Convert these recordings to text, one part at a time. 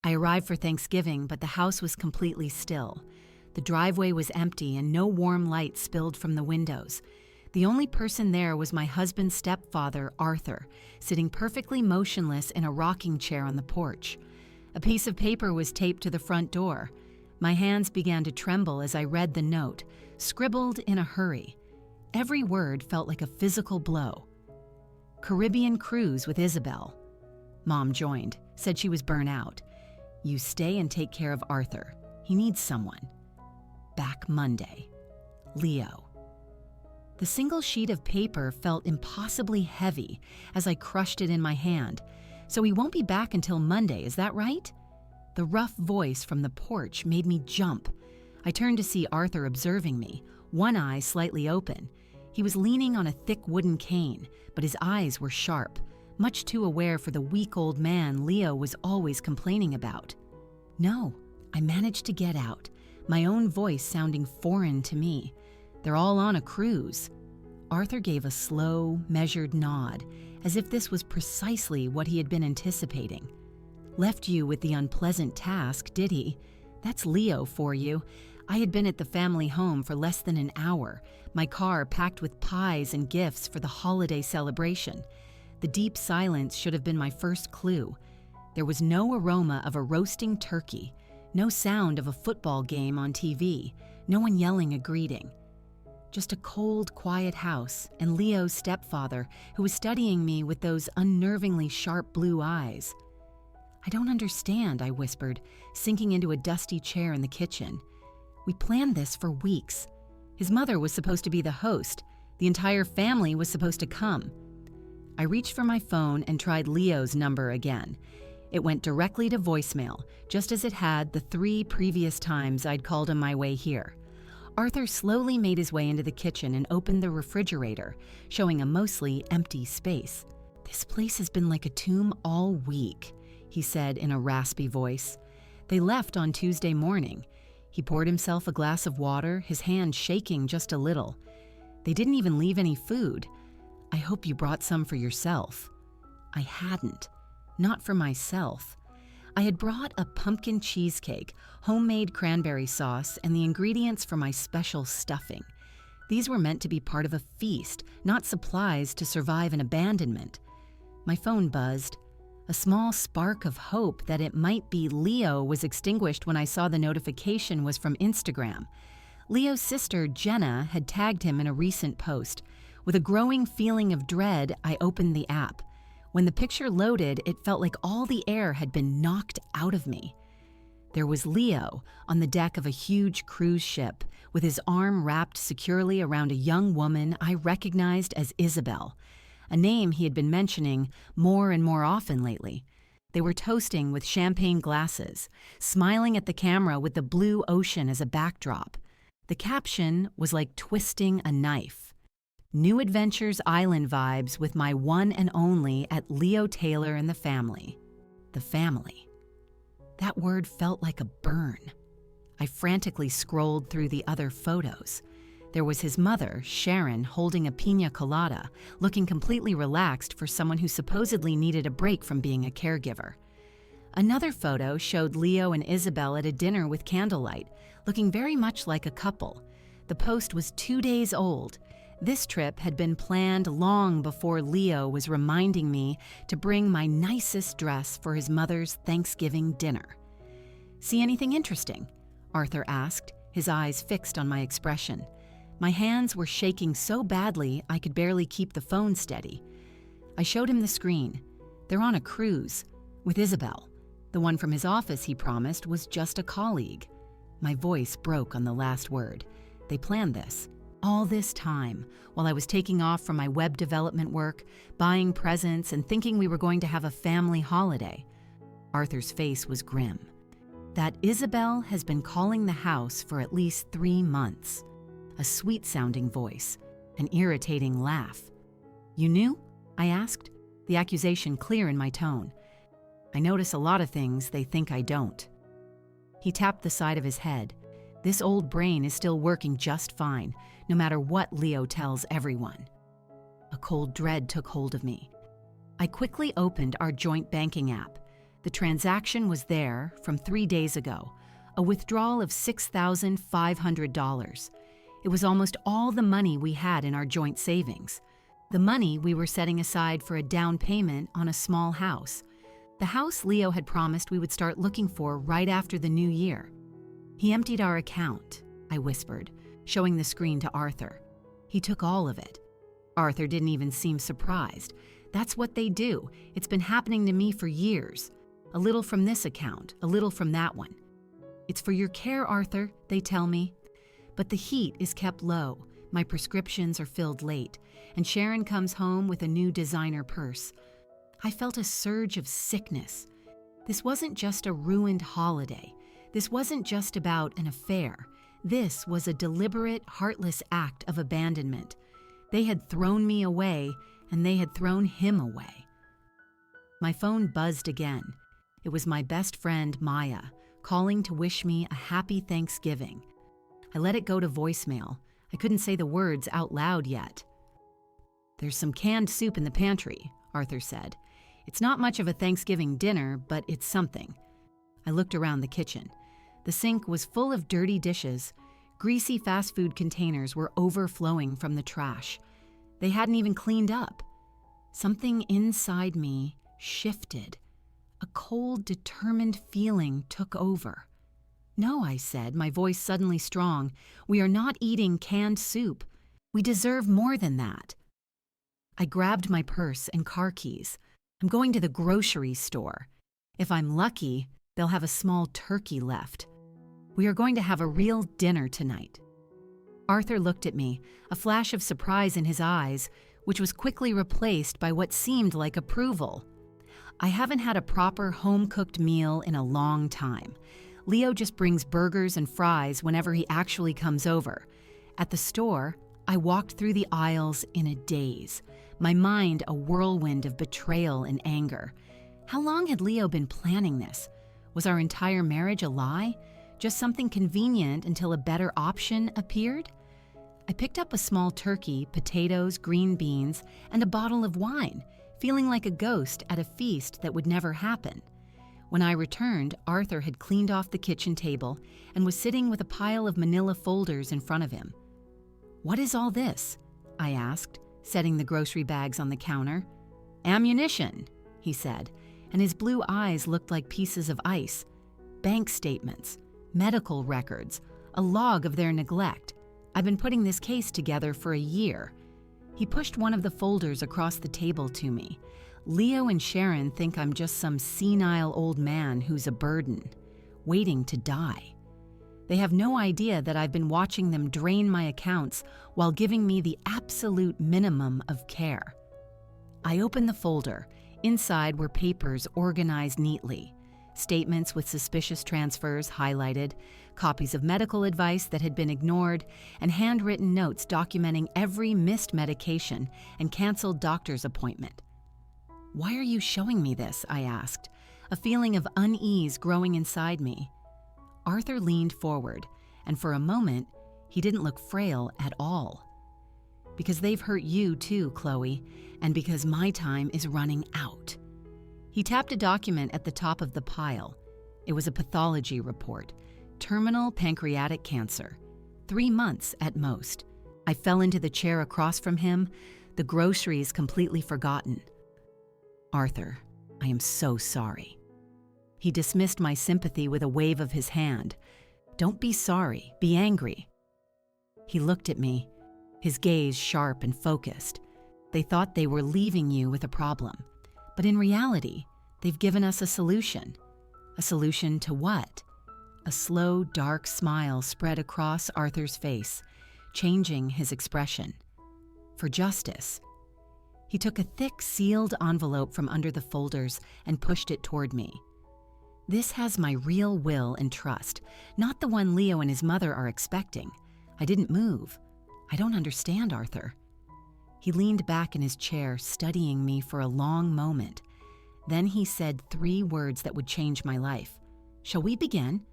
I arrived for Thanksgiving, but the house was completely still. The driveway was empty and no warm light spilled from the windows. The only person there was my husband's stepfather, Arthur, sitting perfectly motionless in a rocking chair on the porch. A piece of paper was taped to the front door. My hands began to tremble as I read the note, scribbled in a hurry. Every word felt like a physical blow. Caribbean cruise with Isabel. Mom joined, said she was burnt out. You stay and take care of Arthur. He needs someone. Back Monday. Leo. The single sheet of paper felt impossibly heavy as I crushed it in my hand. So he won't be back until Monday, is that right? The rough voice from the porch made me jump. I turned to see Arthur observing me, one eye slightly open. He was leaning on a thick wooden cane, but his eyes were sharp, much too aware for the weak old man Leo was always complaining about. No, I managed to get out, my own voice sounding foreign to me. They're all on a cruise. Arthur gave a slow, measured nod, as if this was precisely what he had been anticipating. Left you with the unpleasant task, did he? That's Leo for you. I had been at the family home for less than an hour, my car packed with pies and gifts for the holiday celebration. The deep silence should have been my first clue. There was no aroma of a roasting turkey, no sound of a football game on TV, no one yelling a greeting. Just a cold, quiet house and Leo's stepfather, who was studying me with those unnervingly sharp blue eyes. I don't understand, I whispered, sinking into a dusty chair in the kitchen. We planned this for weeks. His mother was supposed to be the host. The entire family was supposed to come. I reached for my phone and tried Leo's number again. It went directly to voicemail, just as it had the 3 previous times I'd called him my way here. Arthur slowly made his way into the kitchen and opened the refrigerator, showing a mostly empty space. This place has been like a tomb all week, he said in a raspy voice. They left on Tuesday morning. He poured himself a glass of water, his hand shaking just a little. They didn't even leave any food. I hope you brought some for yourself. I hadn't. Not for myself. I had brought a pumpkin cheesecake, homemade cranberry sauce, and the ingredients for my special stuffing. These were meant to be part of a feast, not supplies to survive an abandonment. My phone buzzed. A small spark of hope that it might be Leo was extinguished when I saw the notification was from Instagram. Leo's sister, Jenna, had tagged him in a recent post. With a growing feeling of dread, I opened the app. When the picture loaded, it felt like all the air had been knocked out of me. There was Leo on the deck of a huge cruise ship, with his arm wrapped securely around a young woman I recognized as Isabel, a name he had been mentioning more and more often lately. They were toasting with champagne glasses, smiling at the camera with the blue ocean as a backdrop. The caption was like twisting a knife. New Adventures Island vibes with my one and only at Leo Taylor and the family. The family. That word felt like a burn. I frantically scrolled through the other photos. There was his mother, Sharon, holding a piña colada, looking completely relaxed for someone who supposedly needed a break from being a caregiver. Another photo showed Leo and Isabel at a dinner with candlelight, looking very much like a couple. The post was 2 days old. This trip had been planned long before Leo was reminding me to bring my nicest dress for his mother's Thanksgiving dinner. See anything interesting? Arthur asked, his eyes fixed on my expression. My hands were shaking so badly I could barely keep the phone steady. I showed him the screen. They're on a cruise, with Isabel. The one from his office, he promised, was just a colleague. My voice broke on the last word. They planned this. All this time, while I was taking off from my web development work, buying presents, and thinking we were going to have a family holiday. Arthur's face was grim. That Isabel has been calling the house for at least 3 months. A sweet-sounding voice, an irritating laugh. You knew? I asked, the accusation clear in my tone. I notice a lot of things they think I don't. He tapped the side of his head. This old brain is still working just fine, no matter what Leo tells everyone. A cold dread took hold of me. I quickly opened our joint banking app. The transaction was there from 3 days ago, a withdrawal of $6,500. It was almost all the money we had in our joint savings. The money we were setting aside for a down payment on a small house. The house Leo had promised we would start looking for right after the new year. He emptied our account, I whispered, showing the screen to Arthur. He took all of it. Arthur didn't even seem surprised. That's what they do. It's been happening to me for years. A little from this account, a little from that one. It's for your care, Arthur, they tell me. But the heat is kept low, my prescriptions are filled late, and Sharon comes home with a new designer purse. I felt a surge of sickness. This wasn't just a ruined holiday. This wasn't just about an affair. This was a deliberate, heartless act of abandonment. They had thrown me away, and they had thrown him away. My phone buzzed again. It was my best friend, Maya, calling to wish me a happy Thanksgiving. I let it go to voicemail. I couldn't say the words out loud yet. "There's some canned soup in the pantry," Arthur said. "It's not much of a Thanksgiving dinner, but it's something." I looked around the kitchen. The sink was full of dirty dishes. Greasy fast food containers were overflowing from the trash. They hadn't even cleaned up. Something inside me shifted. A cold, determined feeling took over. "No," I said, my voice suddenly strong. "We are not eating canned soup. We deserve more than that." I grabbed my purse and car keys. I'm going to the grocery store. If I'm lucky, they'll have a small turkey left. We are going to have a real dinner tonight. Arthur looked at me, a flash of surprise in his eyes, which was quickly replaced by what seemed like approval. I haven't had a proper home-cooked meal in a long time. Leo just brings burgers and fries whenever he actually comes over. At the store, I walked through the aisles in a daze, my mind a whirlwind of betrayal and anger. How long had Leo been planning this? Was our entire marriage a lie? Just something convenient until a better option appeared? I picked up a small turkey, potatoes, green beans, and a bottle of wine, feeling like a ghost at a feast that would never happen. When I returned, Arthur had cleaned off the kitchen table and was sitting with a pile of manila folders in front of him. "What is all this?" I asked, setting the grocery bags on the counter. "Ammunition," he said, and his blue eyes looked like pieces of ice. "Bank statements, medical records, a log of their neglect. I've been putting this case together for a year." He pushed one of the folders across the table to me. "Leo and Sharon think I'm just some senile old man who's a burden, waiting to die. They have no idea that I've been watching them drain my accounts while giving me the absolute minimum of care." I opened the folder. Inside were papers organized neatly. Statements with suspicious transfers highlighted, copies of medical advice that had been ignored, and handwritten notes documenting every missed medication and canceled doctor's appointment. "Why are you showing me this?" I asked, a feeling of unease growing inside me. Arthur leaned forward, and for a moment, he didn't look frail at all. "Because they've hurt you too, Chloe, and because my time is running out." He tapped a document at the top of the pile. It was a pathology report. Terminal pancreatic cancer. 3 months at most. I fell into the chair across from him, the groceries completely forgotten. "Arthur, I am so sorry." He dismissed my sympathy with a wave of his hand. "Don't be sorry, be angry." He looked at me, his gaze sharp and focused. "They thought they were leaving you with a problem. But in reality, they've given us a solution." A solution to what? A slow, dark smile spread across Arthur's face, changing his expression. "For justice." He took a thick, sealed envelope from under the folders and pushed it toward me. "This has my real will and trust, not the one Leo and his mother are expecting. I didn't move. I don't understand, Arthur." He leaned back in his chair, studying me for a long moment. Then he said 3 words that would change my life. "Shall we begin?"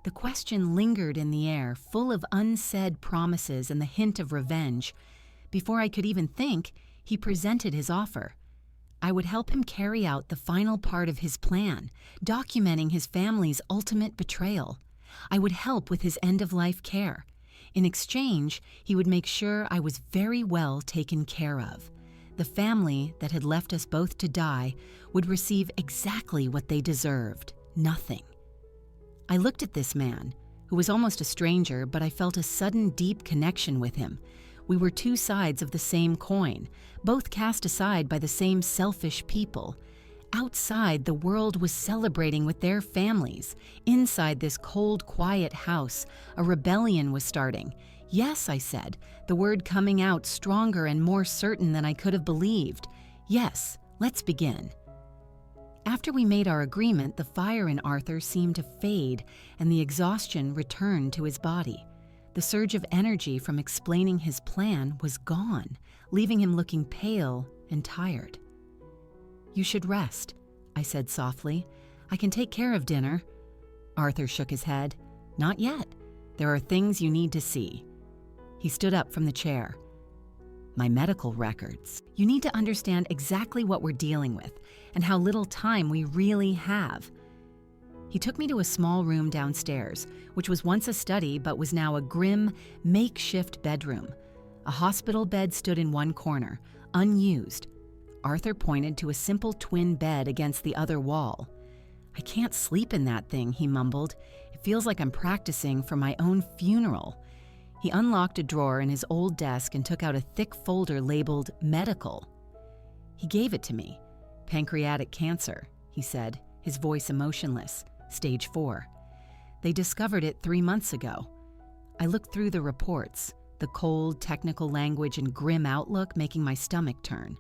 The question lingered in the air, full of unsaid promises and the hint of revenge. Before I could even think, he presented his offer. I would help him carry out the final part of his plan, documenting his family's ultimate betrayal. I would help with his end-of-life care. In exchange, he would make sure I was very well taken care of. The family that had left us both to die would receive exactly what they deserved, nothing. I looked at this man, who was almost a stranger, but I felt a sudden deep connection with him. We were two sides of the same coin, both cast aside by the same selfish people. Outside, the world was celebrating with their families. Inside this cold, quiet house, a rebellion was starting. Yes, I said, the word coming out stronger and more certain than I could have believed. Yes, let's begin. After we made our agreement, the fire in Arthur seemed to fade and the exhaustion returned to his body. The surge of energy from explaining his plan was gone, leaving him looking pale and tired. "You should rest," I said softly. "I can take care of dinner." Arthur shook his head. "Not yet. There are things you need to see." He stood up from the chair. "My medical records. You need to understand exactly what we're dealing with and how little time we really have." He took me to a small room downstairs, which was once a study but was now a grim, makeshift bedroom. A hospital bed stood in one corner, unused. Arthur pointed to a simple twin bed against the other wall. "I can't sleep in that thing," he mumbled. "It feels like I'm practicing for my own funeral." He unlocked a drawer in his old desk and took out a thick folder labeled medical. He gave it to me. "Pancreatic cancer," he said, his voice emotionless. "Stage 4. They discovered it 3 months ago." I looked through the reports, the cold, technical language and grim outlook making my stomach turn.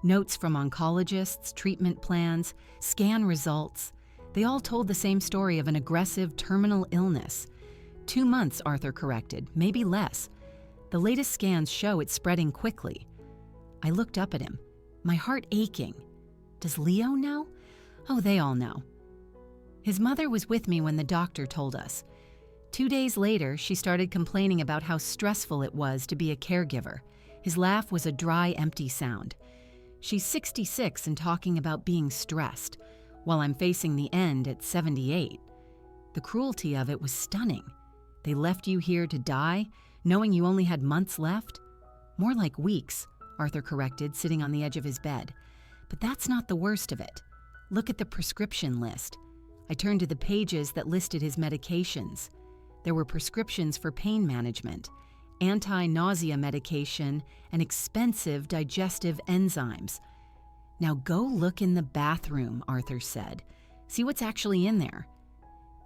Notes from oncologists, treatment plans, scan results. They all told the same story of an aggressive terminal illness. 2 months, Arthur corrected, maybe less. The latest scans show it's spreading quickly. I looked up at him, my heart aching. Does Leo know? Oh, they all know. His mother was with me when the doctor told us. 2 days later, she started complaining about how stressful it was to be a caregiver. His laugh was a dry, empty sound. She's 66 and talking about being stressed, while I'm facing the end at 78. The cruelty of it was stunning. They left you here to die, knowing you only had months left? More like weeks, Arthur corrected, sitting on the edge of his bed. But that's not the worst of it. Look at the prescription list. I turned to the pages that listed his medications. There were prescriptions for pain management, anti-nausea medication, and expensive digestive enzymes. "Now go look in the bathroom," Arthur said. "See what's actually in there."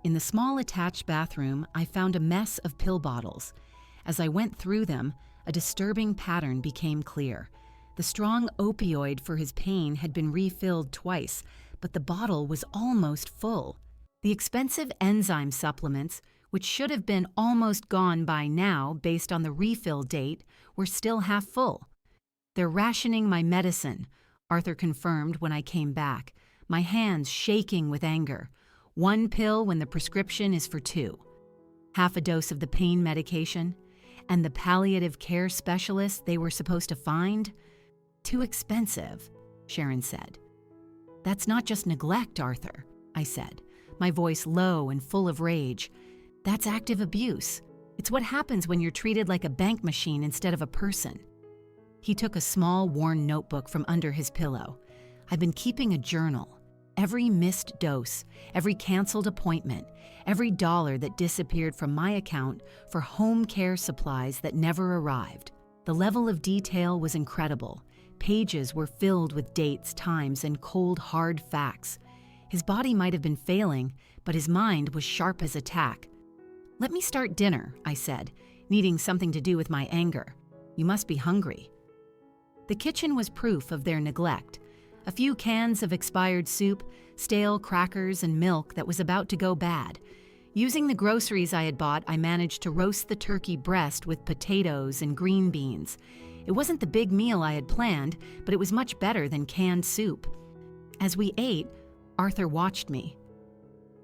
In the small attached bathroom, I found a mess of pill bottles. As I went through them, a disturbing pattern became clear. The strong opioid for his pain had been refilled twice, but the bottle was almost full. The expensive enzyme supplements, which should have been almost gone by now based on the refill date, were still half full. "They're rationing my medicine," Arthur confirmed when I came back, my hands shaking with anger. 1 pill when the prescription is for 2. Half a dose of the pain medication, and the palliative care specialist they were supposed to find? "Too expensive," Sharon said. "That's not just neglect, Arthur," I said, my voice low and full of rage. "That's active abuse. It's what happens when you're treated like a bank machine instead of a person." He took a small, worn notebook from under his pillow. "I've been keeping a journal. Every missed dose, every canceled appointment, every dollar that disappeared from my account for home care supplies that never arrived." The level of detail was incredible. Pages were filled with dates, times, and cold, hard facts. His body might have been failing, but his mind was sharp as a tack. "Let me start dinner," I said, needing something to do with my anger. "You must be hungry." The kitchen was proof of their neglect. A few cans of expired soup, stale crackers, and milk that was about to go bad. Using the groceries I had bought, I managed to roast the turkey breast with potatoes and green beans. It wasn't the big meal I had planned, but it was much better than canned soup. As we ate, Arthur watched me.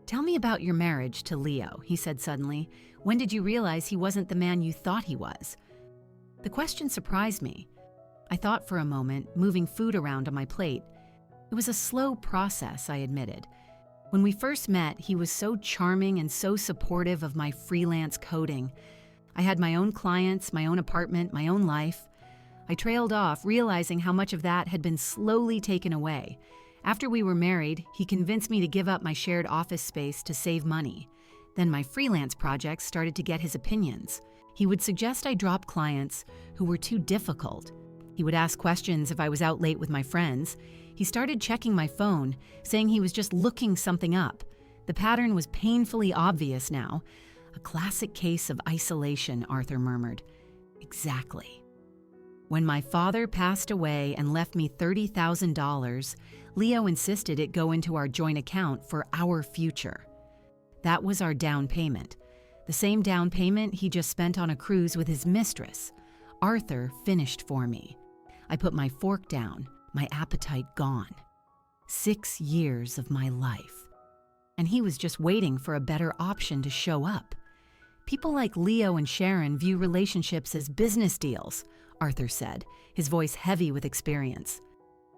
"Tell me about your marriage to Leo," he said suddenly. "When did you realize he wasn't the man you thought he was?" The question surprised me. I thought for a moment, moving food around on my plate. It was a slow process, I admitted. When we first met, he was so charming and so supportive of my freelance coding. I had my own clients, my own apartment, my own life. I trailed off, realizing how much of that had been slowly taken away. After we were married, he convinced me to give up my shared office space to save money. Then my freelance projects started to get his opinions. He would suggest I drop clients who were too difficult. He would ask questions if I was out late with my friends. He started checking my phone, saying he was just looking something up. The pattern was painfully obvious now. A classic case of isolation, Arthur murmured. Exactly. When my father passed away and left me $30,000, Leo insisted it go into our joint account for our future. That was our down payment. The same down payment he just spent on a cruise with his mistress. Arthur finished for me. I put my fork down, my appetite gone. 6 years of my life. And he was just waiting for a better option to show up. People like Leo and Sharon view relationships as business deals, Arthur said, his voice heavy with experience.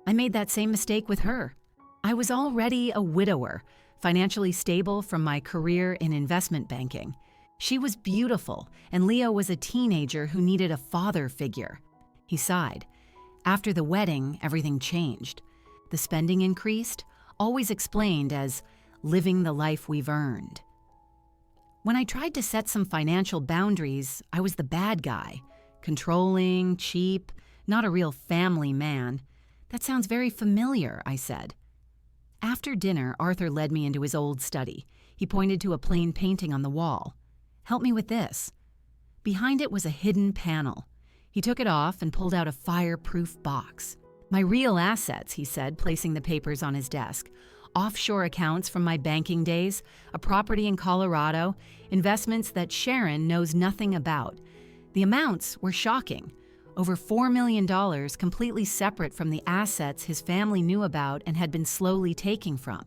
I made that same mistake with her. I was already a widower, financially stable from my career in investment banking. She was beautiful, and Leo was a teenager who needed a father figure. He sighed. After the wedding, everything changed. The spending increased, always explained as living the life we've earned. When I tried to set some financial boundaries, I was the bad guy. Controlling, cheap, not a real family man. That sounds very familiar, I said. After dinner, Arthur led me into his old study. He pointed to a plain painting on the wall. Help me with this. Behind it was a hidden panel. He took it off and pulled out a fireproof box. My real assets, he said, placing the papers on his desk. Offshore accounts from my banking days, a property in Colorado, investments that Sharon knows nothing about. The amounts were shocking. Over $4 million, completely separate from the assets his family knew about and had been slowly taking from.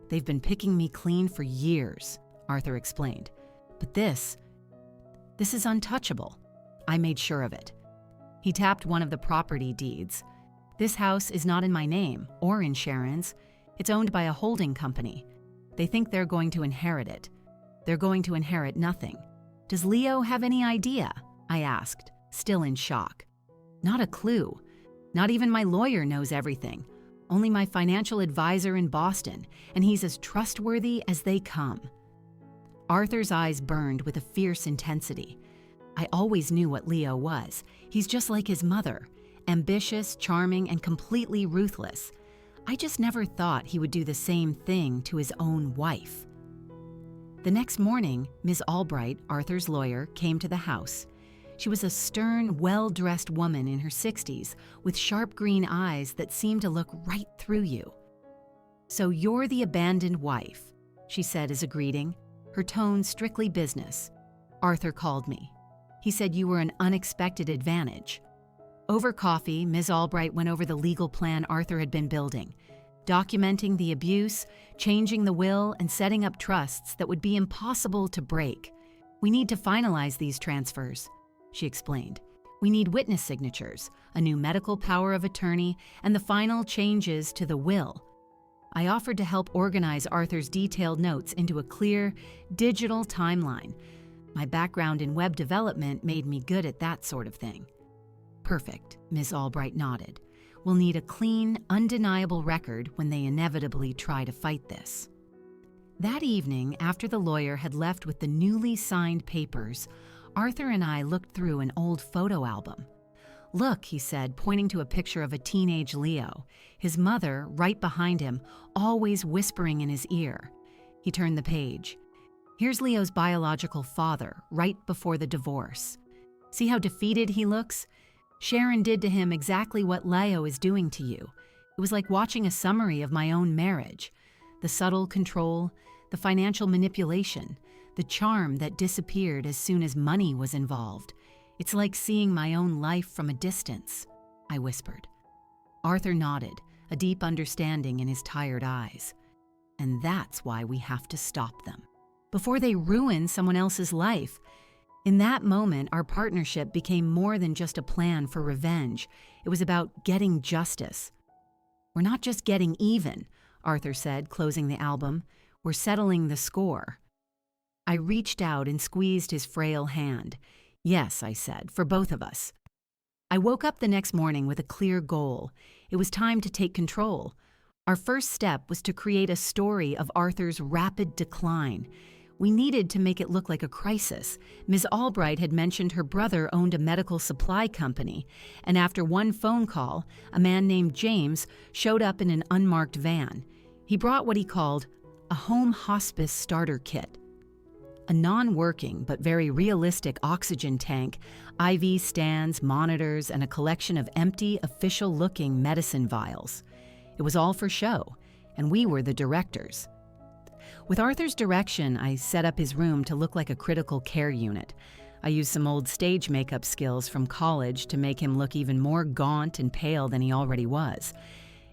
They've been picking me clean for years, Arthur explained. But this is untouchable. I made sure of it. He tapped one of the property deeds. This house is not in my name or in Sharon's. It's owned by a holding company. They think they're going to inherit it. They're going to inherit nothing. Does Leo have any idea? I asked, still in shock. Not a clue. Not even my lawyer knows everything. Only my financial advisor in Boston, and he's as trustworthy as they come. Arthur's eyes burned with a fierce intensity. I always knew what Leo was. He's just like his mother, ambitious, charming, and completely ruthless. I just never thought he would do the same thing to his own wife. The next morning, Ms. Albright, Arthur's lawyer, came to the house. She was a stern, well-dressed woman in her 60s with sharp green eyes that seemed to look right through you. "So you're the abandoned wife," she said as a greeting, her tone strictly business. "Arthur called me. He said you were an unexpected advantage." Over coffee, Ms. Albright went over the legal plan Arthur had been building, documenting the abuse, changing the will, and setting up trusts that would be impossible to break. "We need to finalize these transfers," she explained. "We need witness signatures, a new medical power of attorney, and the final changes to the will." I offered to help organize Arthur's detailed notes into a clear, digital timeline. My background in web development made me good at that sort of thing. "Perfect," Ms. Albright nodded. "We'll need a clean, undeniable record when they inevitably try to fight this." That evening, after the lawyer had left with the newly signed papers, Arthur and I looked through an old photo album. "Look," he said, pointing to a picture of a teenage Leo, his mother right behind him, always whispering in his ear. He turned the page. "Here's Leo's biological father, right before the divorce. See how defeated he looks? Sharon did to him exactly what Leo is doing to you. It was like watching a summary of my own marriage. The subtle control, the financial manipulation, the charm that disappeared as soon as money was involved. It's like seeing my own life from a distance," I whispered. Arthur nodded, a deep understanding in his tired eyes. "And that's why we have to stop them. Before they ruin someone else's life." In that moment, our partnership became more than just a plan for revenge. It was about getting justice. "We're not just getting even," Arthur said, closing the album. "We're settling the score." I reached out and squeezed his frail hand. "Yes," I said, "for both of us." I woke up the next morning with a clear goal. It was time to take control. Our first step was to create a story of Arthur's rapid decline. We needed to make it look like a crisis. Ms. Albright had mentioned her brother owned a medical supply company, and after one phone call, a man named James showed up in an unmarked van. He brought what he called a home hospice starter kit. A non-working but very realistic oxygen tank, IV stands, monitors, and a collection of empty, official-looking medicine vials. It was all for show, and we were the directors. With Arthur's direction, I set up his room to look like a critical care unit. I used some old stage makeup skills from college to make him look even more gaunt and pale than he already was.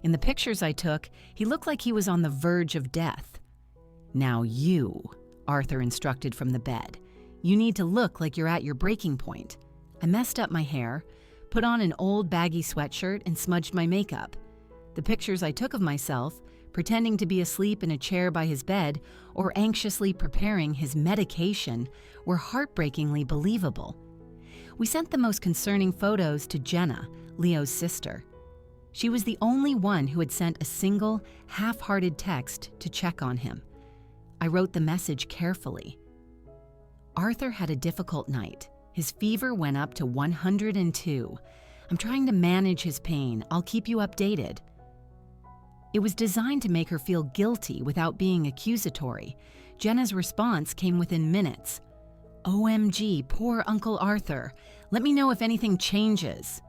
In the pictures I took, he looked like he was on the verge of death. "Now you," Arthur instructed from the bed. "You need to look like you're at your breaking point." I messed up my hair, put on an old baggy sweatshirt, and smudged my makeup. The pictures I took of myself, pretending to be asleep in a chair by his bed or anxiously preparing his medication, were heartbreakingly believable. We sent the most concerning photos to Jenna, Leo's sister. She was the only one who had sent a single, half-hearted text to check on him. I wrote the message carefully. "Arthur had a difficult night. His fever went up to 102. I'm trying to manage his pain. I'll keep you updated." It was designed to make her feel guilty without being accusatory. Jenna's response came within minutes. "OMG, poor Uncle Arthur. Let me know if anything changes."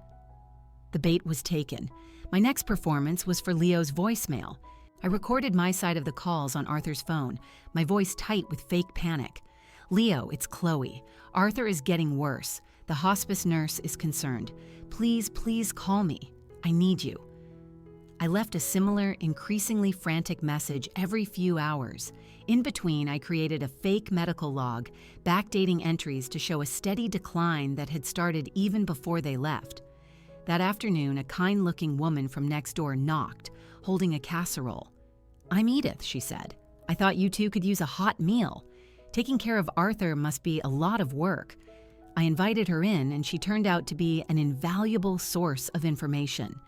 The bait was taken. My next performance was for Leo's voicemail. I recorded my side of the calls on Arthur's phone, my voice tight with fake panic. "Leo, it's Chloe. Arthur is getting worse. The hospice nurse is concerned. Please, please call me. I need you." I left a similar, increasingly frantic message every few hours. In between, I created a fake medical log, backdating entries to show a steady decline that had started even before they left. That afternoon, a kind-looking woman from next door knocked, holding a casserole. "I'm Edith," she said. "I thought you two could use a hot meal. Taking care of Arthur must be a lot of work." I invited her in, and she turned out to be an invaluable source of information.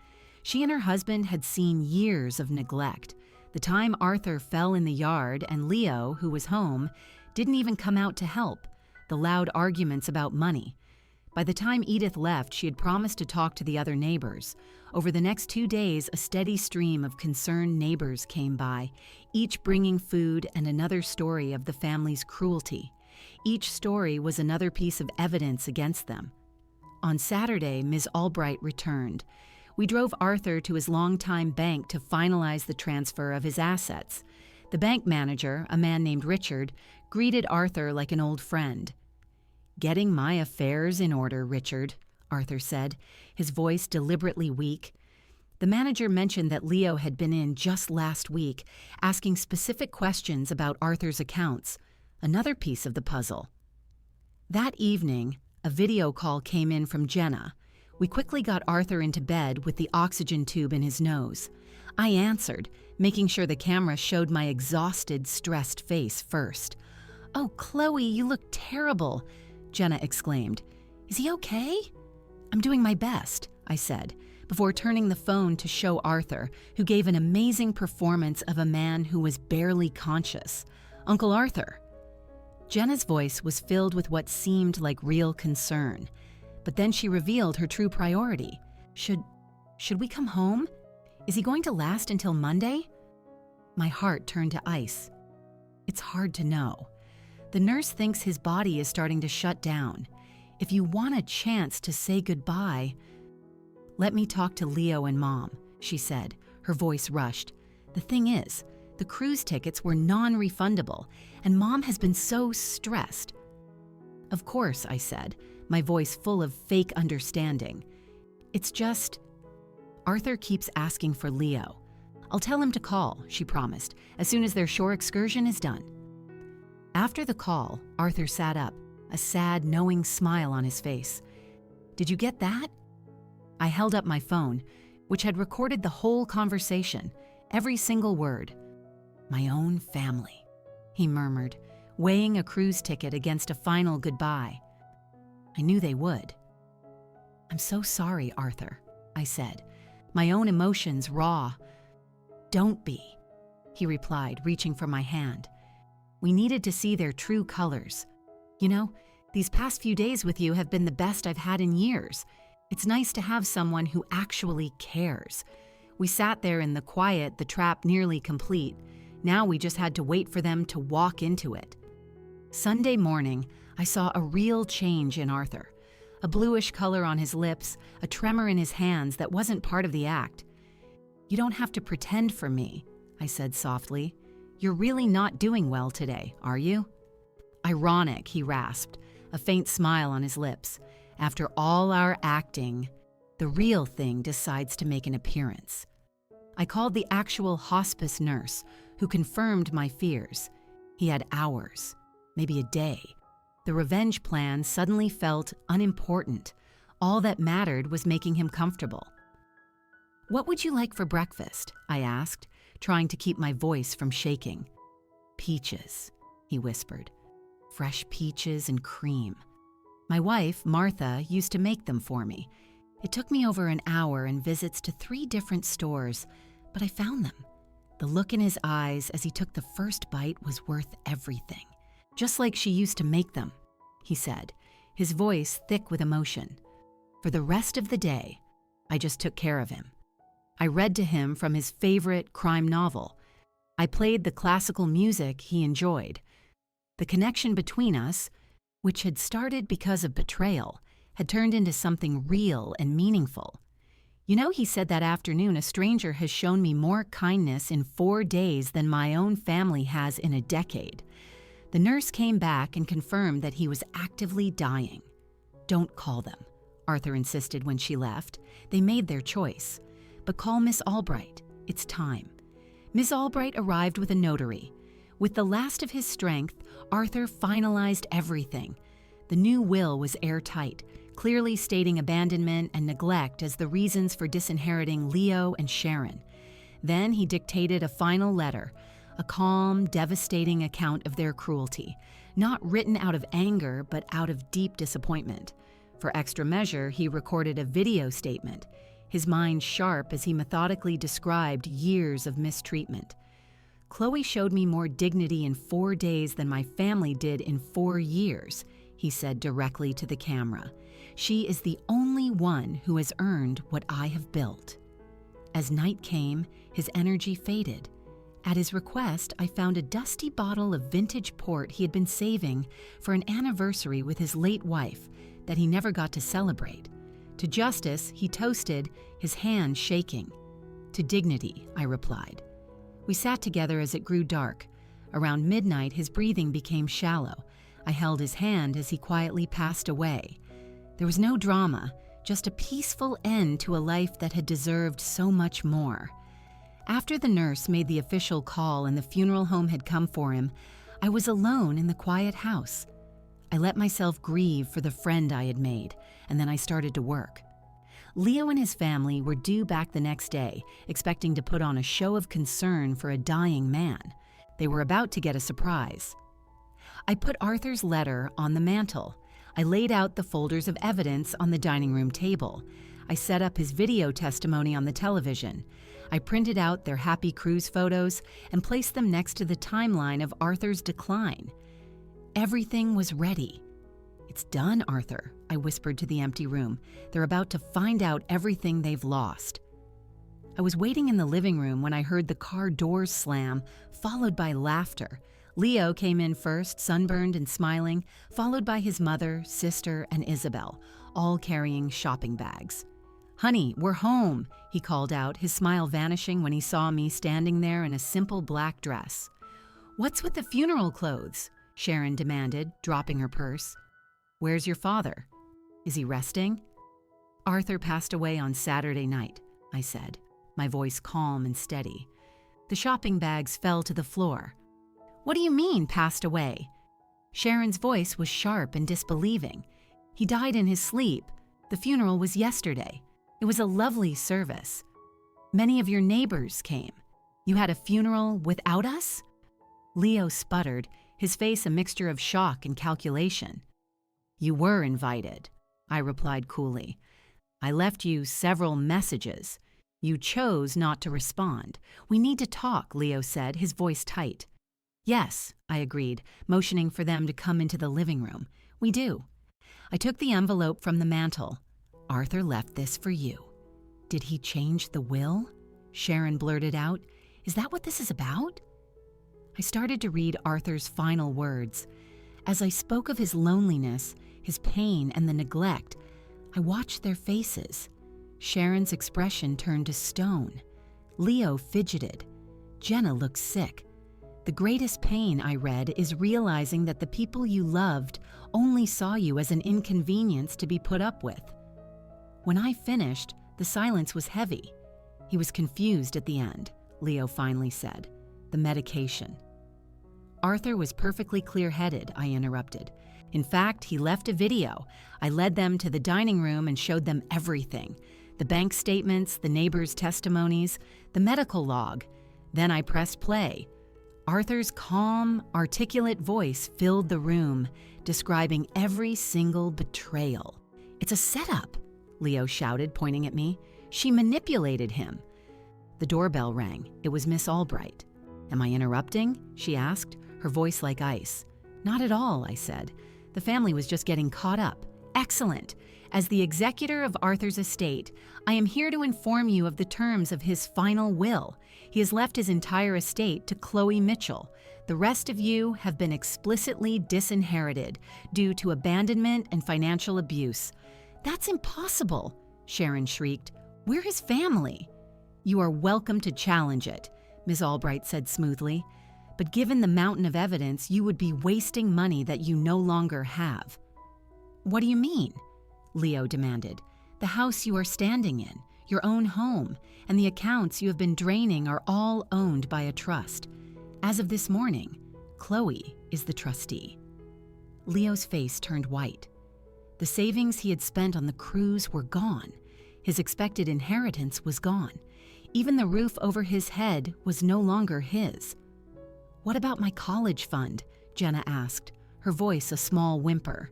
She and her husband had seen years of neglect. The time Arthur fell in the yard and Leo, who was home, didn't even come out to help. The loud arguments about money. By the time Edith left, she had promised to talk to the other neighbors. Over the next 2 days, a steady stream of concerned neighbors came by, each bringing food and another story of the family's cruelty. Each story was another piece of evidence against them. On Saturday, Ms. Albright returned. We drove Arthur to his longtime bank to finalize the transfer of his assets. The bank manager, a man named Richard, greeted Arthur like an old friend. "Getting my affairs in order, Richard," Arthur said, his voice deliberately weak. The manager mentioned that Leo had been in just last week, asking specific questions about Arthur's accounts, another piece of the puzzle. That evening, a video call came in from Jenna. We quickly got Arthur into bed with the oxygen tube in his nose. I answered, making sure the camera showed my exhausted, stressed face first. "Oh, Chloe, you look terrible," Jenna exclaimed. "Is he okay?" "I'm doing my best," I said, before turning the phone to show Arthur, who gave an amazing performance of a man who was barely conscious. "Uncle Arthur." Jenna's voice was filled with what seemed like real concern. But then she revealed her true priority. Should we come home? Is he going to last until Monday?" My heart turned to ice. It's hard to know. The nurse thinks his body is starting to shut down. If you want a chance to say goodbye... "Let me talk to Leo and Mom," she said, her voice rushed. "The thing is, the cruise tickets were non-refundable, and Mom has been so stressed." "Of course," I said, my voice full of fake understanding. "It's just... Arthur keeps asking for Leo. I'll tell him to call," she promised, "as soon as their shore excursion is done." After the call, Arthur sat up, a sad, knowing smile on his face. "Did you get that?" I held up my phone. which had recorded the whole conversation, every single word. "My own family," he murmured, weighing a cruise ticket against a final goodbye. I knew they would. "I'm so sorry, Arthur," I said, my own emotions raw. "Don't be," he replied, reaching for my hand. "We needed to see their true colors. You know, these past few days with you have been the best I've had in years. It's nice to have someone who actually cares." We sat there in the quiet, the trap nearly complete. Now we just had to wait for them to walk into it. Sunday morning, I saw a real change in Arthur. A bluish color on his lips, a tremor in his hands that wasn't part of the act. "You don't have to pretend for me," I said softly. "You're really not doing well today, are you?" "Ironic," he rasped, a faint smile on his lips. "After all our acting, the real thing decides to make an appearance." I called the actual hospice nurse, who confirmed my fears. He had hours, maybe a day. The revenge plan suddenly felt unimportant. All that mattered was making him comfortable. "What would you like for breakfast?" I asked, trying to keep my voice from shaking. "Peaches," he whispered. "Fresh peaches and cream. My wife, Martha, used to make them for me. It took me over an hour and visits to 3 different stores, but I found them." The look in his eyes as he took the first bite was worth everything. "Just like she used to make them," he said, his voice thick with emotion. For the rest of the day, I just took care of him. I read to him from his favorite crime novel. I played the classical music he enjoyed. The connection between us, which had started because of betrayal, had turned into something real and meaningful. "You know," he said that afternoon, "a stranger has shown me more kindness in 4 days than my own family has in a decade." The nurse came back and confirmed that he was actively dying. "Don't call them," Arthur insisted when she left. "They made their choice. But call Miss Albright. It's time." Miss Albright arrived with a notary. With the last of his strength, Arthur finalized everything. The new will was airtight, clearly stating abandonment and neglect as the reasons for disinheriting Leo and Sharon. Then he dictated a final letter, a calm, devastating account of their cruelty, not written out of anger but out of deep disappointment. For extra measure, he recorded a video statement, his mind sharp as he methodically described years of mistreatment. "Chloe showed me more dignity in 4 days than my family did in 4 years, he said directly to the camera. "She is the only one who has earned what I have built." As night came, his energy faded. At his request, I found a dusty bottle of vintage port he had been saving for an anniversary with his late wife that he never got to celebrate. To justice, he toasted, his hand shaking. "To dignity," I replied. We sat together as it grew dark. Around midnight, his breathing became shallow. I held his hand as he quietly passed away. There was no drama, just a peaceful end to a life that had deserved so much more. After the nurse made the official call and the funeral home had come for him, I was alone in the quiet house. I let myself grieve for the friend I had made, and then I started to work. Leo and his family were due back the next day, expecting to put on a show of concern for a dying man. They were about to get a surprise. I put Arthur's letter on the mantel. I laid out the folders of evidence on the dining room table. I set up his video testimony on the television. I printed out their happy cruise photos and placed them next to the timeline of Arthur's decline. Everything was ready. "It's done, Arthur," I whispered to the empty room. "They're about to find out everything they've lost." I was waiting in the living room when I heard the car doors slam, followed by laughter. Leo came in first, sunburned and smiling, followed by his mother, sister, and Isabel, all carrying shopping bags. "Honey, we're home," he called out, his smile vanishing when he saw me standing there in a simple black dress. "What's with the funeral clothes?" Sharon demanded, dropping her purse. "Where's your father? Is he resting?" "Arthur passed away on Saturday night," I said, my voice calm and steady. The shopping bags fell to the floor. "What do you mean, passed away?" Sharon's voice was sharp and disbelieving. "He died in his sleep. The funeral was yesterday. It was a lovely service." Many of your neighbors came. You had a funeral without us?" Leo sputtered, his face a mixture of shock and calculation. "You were invited," I replied coolly. "I left you several messages. You chose not to respond. We need to talk," Leo said, his voice tight. "Yes," I agreed, motioning for them to come into the living room. "We do." I took the envelope from the mantel. "Arthur left this for you." "Did he change the will?" Sharon blurted out. "Is that what this is about?" I started to read Arthur's final words. As I spoke of his loneliness, his pain, and the neglect, I watched their faces. Sharon's expression turned to stone. Leo fidgeted. Jenna looked sick. "The greatest pain," I read, "is realizing that the people you loved only saw you as an inconvenience to be put up with." When I finished, the silence was heavy. "He was confused at the end," Leo finally said. "The medication." "Arthur was perfectly clear-headed," I interrupted. "In fact, he left a video. I led them to the dining room and showed them everything. The bank statements, the neighbors' testimonies, the medical log. Then I pressed play. Arthur's calm, articulate voice filled the room, describing every single betrayal. "It's a setup," Leo shouted, pointing at me. "She manipulated him." The doorbell rang. It was Miss Albright. "Am I interrupting?" she asked, her voice like ice. "Not at all," I said. "The family was just getting caught up." "Excellent. As the executor of Arthur's estate, I am here to inform you of the terms of his final will. He has left his entire estate to Chloe Mitchell. The rest of you have been explicitly disinherited due to abandonment and financial abuse." "That's impossible," Sharon shrieked. "We're his family." "You are welcome to challenge it," Ms. Albright said smoothly. "But given the mountain of evidence, you would be wasting money that you no longer have." "What do you mean?" Leo demanded. "The house you are standing in, your own home, and the accounts you have been draining are all owned by a trust. As of this morning, Chloe is the trustee." Leo's face turned white. The savings he had spent on the cruise were gone. His expected inheritance was gone. Even the roof over his head was no longer his. "What about my college fund?" Jenna asked, her voice a small whimper.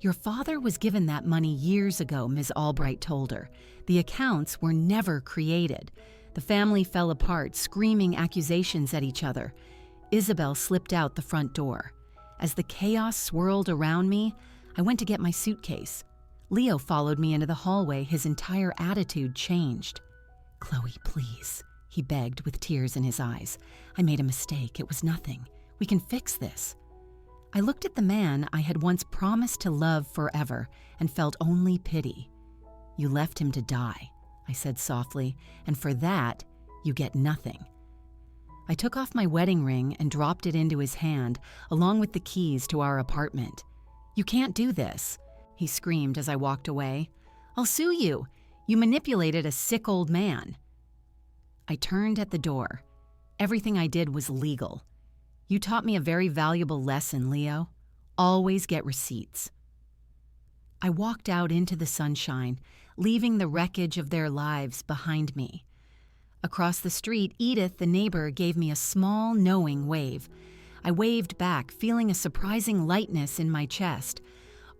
"Your father was given that money years ago," Ms. Albright told her. "The accounts were never created." The family fell apart, screaming accusations at each other. Isabel slipped out the front door. As the chaos swirled around me, I went to get my suitcase. Leo followed me into the hallway, his entire attitude changed. "Chloe, please," he begged with tears in his eyes. "I made a mistake. It was nothing. We can fix this." I looked at the man I had once promised to love forever and felt only pity. "You left him to die," I said softly, "and for that, you get nothing." I took off my wedding ring and dropped it into his hand, along with the keys to our apartment. "You can't do this," he screamed as I walked away. "I'll sue you. You manipulated a sick old man." I turned at the door. Everything I did was legal. "You taught me a very valuable lesson, Leo. Always get receipts." I walked out into the sunshine, leaving the wreckage of their lives behind me. Across the street, Edith, the neighbor, gave me a small, knowing wave. I waved back, feeling a surprising lightness in my chest.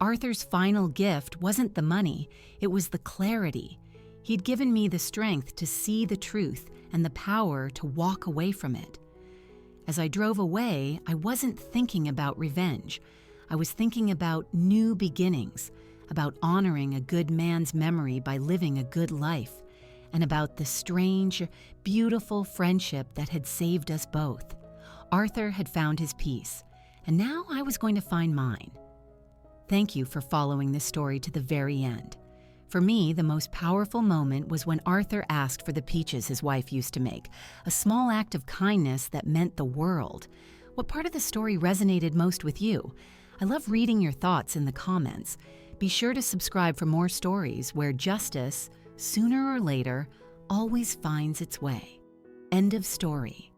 Arthur's final gift wasn't the money, it was the clarity. He'd given me the strength to see the truth and the power to walk away from it. As I drove away, I wasn't thinking about revenge. I was thinking about new beginnings, about honoring a good man's memory by living a good life, and about the strange, beautiful friendship that had saved us both. Arthur had found his peace, and now I was going to find mine. Thank you for following this story to the very end. For me, the most powerful moment was when Arthur asked for the peaches his wife used to make, a small act of kindness that meant the world. What part of the story resonated most with you? I love reading your thoughts in the comments. Be sure to subscribe for more stories where justice, sooner or later, always finds its way. End of story.